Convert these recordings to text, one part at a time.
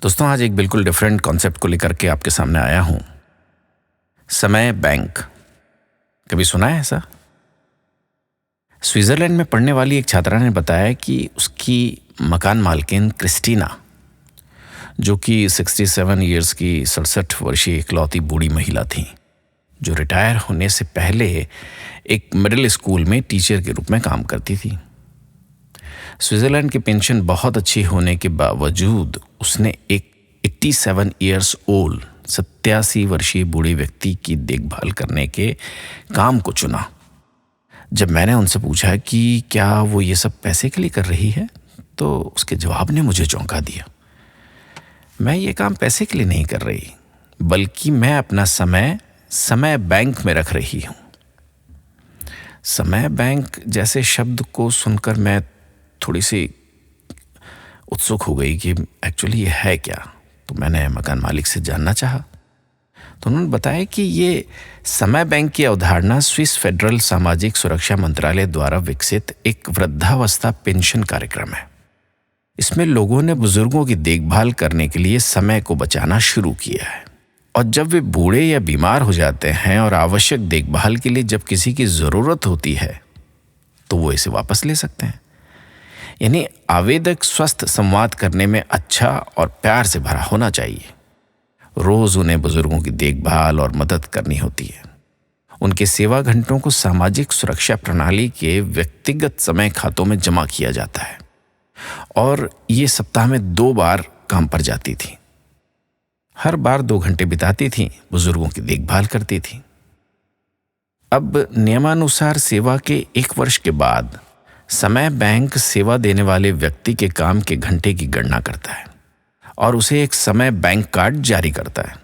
दोस्तों, आज एक बिल्कुल डिफरेंट कॉन्सेप्ट को लेकर के आपके सामने आया हूं। समय बैंक। कभी सुना है ऐसा? स्विट्जरलैंड में पढ़ने वाली एक छात्रा ने बताया कि उसकी मकान मालकिन क्रिस्टीना, जो कि 67 ईयर्स की 67 वर्षीय इकलौती बूढ़ी महिला थी, जो रिटायर होने से पहले एक मिडिल स्कूल में टीचर के रूप में काम करती थी। स्विट्जरलैंड की पेंशन बहुत अच्छी होने के बावजूद उसने एक 87 ईयर्स ओल्ड 87 वर्षीय बूढ़े व्यक्ति की देखभाल करने के काम को चुना। जब मैंने उनसे पूछा कि क्या वो ये सब पैसे के लिए कर रही है, तो उसके जवाब ने मुझे चौंका दिया। मैं ये काम पैसे के लिए नहीं कर रही, बल्कि मैं अपना समय बैंक में रख रही हूँ। समय बैंक जैसे शब्द को सुनकर मैं थोड़ी सी उत्सुक हो गई कि एक्चुअली ये है क्या। तो मैंने मकान मालिक से जानना चाहा, तो उन्होंने बताया कि ये समय बैंक की अवधारणा स्विस फेडरल सामाजिक सुरक्षा मंत्रालय द्वारा विकसित एक वृद्धावस्था पेंशन कार्यक्रम है। इसमें लोगों ने बुजुर्गों की देखभाल करने के लिए समय को बचाना शुरू किया है, और जब वे बूढ़े या बीमार हो जाते हैं और आवश्यक देखभाल के लिए जब किसी की ज़रूरत होती है, तो वो इसे वापस ले सकते हैं। यानी आवेदक स्वस्थ संवाद करने में अच्छा और प्यार से भरा होना चाहिए। रोज उन्हें बुजुर्गों की देखभाल और मदद करनी होती है। उनके सेवा घंटों को सामाजिक सुरक्षा प्रणाली के व्यक्तिगत समय खातों में जमा किया जाता है, और ये सप्ताह में 2 बार काम पर जाती थी। हर बार 2 घंटे बिताती थी, बुजुर्गों की देखभाल करती थी। अब नियमानुसार सेवा के 1 वर्ष के बाद समय बैंक सेवा देने वाले व्यक्ति के काम के घंटे की गणना करता है और उसे एक समय बैंक कार्ड जारी करता है।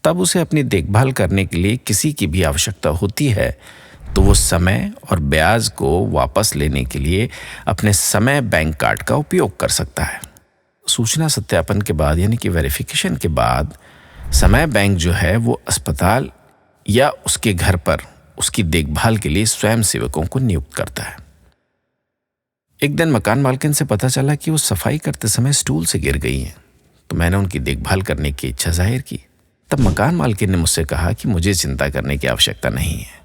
तब उसे अपनी देखभाल करने के लिए किसी की भी आवश्यकता होती है, तो वो समय और ब्याज को वापस लेने के लिए अपने समय बैंक कार्ड का उपयोग कर सकता है। सूचना सत्यापन के बाद, यानी कि वेरिफिकेशन के बाद, समय बैंक जो है वो अस्पताल या उसके घर पर उसकी देखभाल के लिए स्वयं सेवकों को नियुक्त करता है। एक दिन मकान मालकिन से पता चला कि वो सफाई करते समय स्टूल से गिर गई हैं, तो मैंने उनकी देखभाल करने की इच्छा जाहिर की। तब मकान मालकिन ने मुझसे कहा कि मुझे चिंता करने की आवश्यकता नहीं है,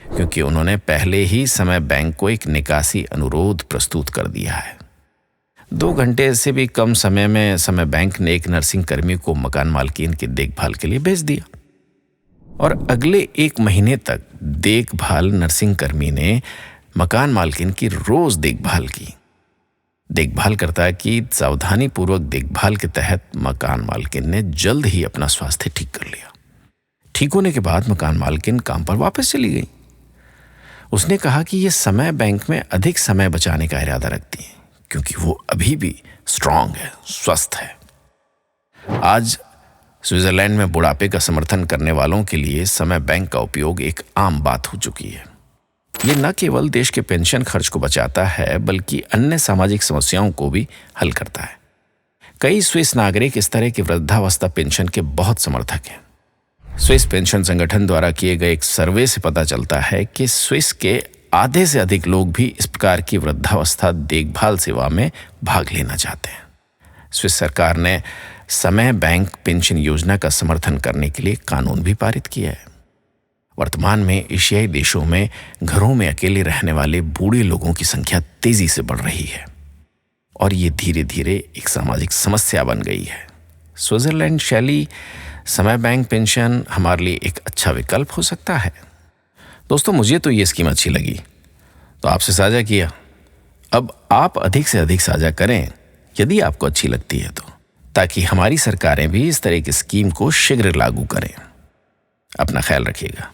क्योंकि उन्होंने पहले ही समय बैंक को एक निकासी अनुरोध प्रस्तुत कर दिया है। 2 घंटे से भी कम समय में समय बैंक ने एक नर्सिंग कर्मी को मकान मालकिन की देखभाल के लिए भेज दिया, और अगले 1 महीने तक देखभाल नर्सिंग कर्मी ने मकान मालकिन की रोज देखभाल की। देखभालकर्ता की सावधानी पूर्वक देखभाल के तहत मकान मालकिन ने जल्द ही अपना स्वास्थ्य ठीक कर लिया। ठीक होने के बाद मकान मालकिन काम पर वापस चली गई। उसने कहा कि यह समय बैंक में अधिक समय बचाने का इरादा रखती है, क्योंकि वो अभी भी स्ट्रांग है, स्वस्थ है। आज स्विट्जरलैंड में बुढ़ापे का समर्थन करने वालों के लिए समय बैंक का उपयोग एक आम बात हो चुकी है। ये न केवल देश के पेंशन खर्च को बचाता है, बल्कि अन्य सामाजिक समस्याओं को भी हल करता है। कई स्विस नागरिक इस तरह की वृद्धावस्था पेंशन के बहुत समर्थक हैं। स्विस पेंशन संगठन द्वारा किए गए एक सर्वे से पता चलता है कि स्विस के आधे से अधिक लोग भी इस प्रकार की वृद्धावस्था देखभाल सेवा में भाग लेना चाहते हैं। स्विस सरकार ने समय बैंक पेंशन योजना का समर्थन करने के लिए कानून भी पारित किया है। वर्तमान में एशियाई देशों में घरों में अकेले रहने वाले बूढ़े लोगों की संख्या तेजी से बढ़ रही है, और ये धीरे धीरे एक सामाजिक समस्या बन गई है। स्विट्जरलैंड शैली समय बैंक पेंशन हमारे लिए एक अच्छा विकल्प हो सकता है। दोस्तों, मुझे तो ये स्कीम अच्छी लगी, तो आपसे साझा किया। अब आप अधिक से अधिक साझा करें यदि आपको अच्छी लगती है तो, ताकि हमारी सरकारें भी इस तरह की स्कीम को शीघ्र लागू करें। अपना ख्याल रखिएगा।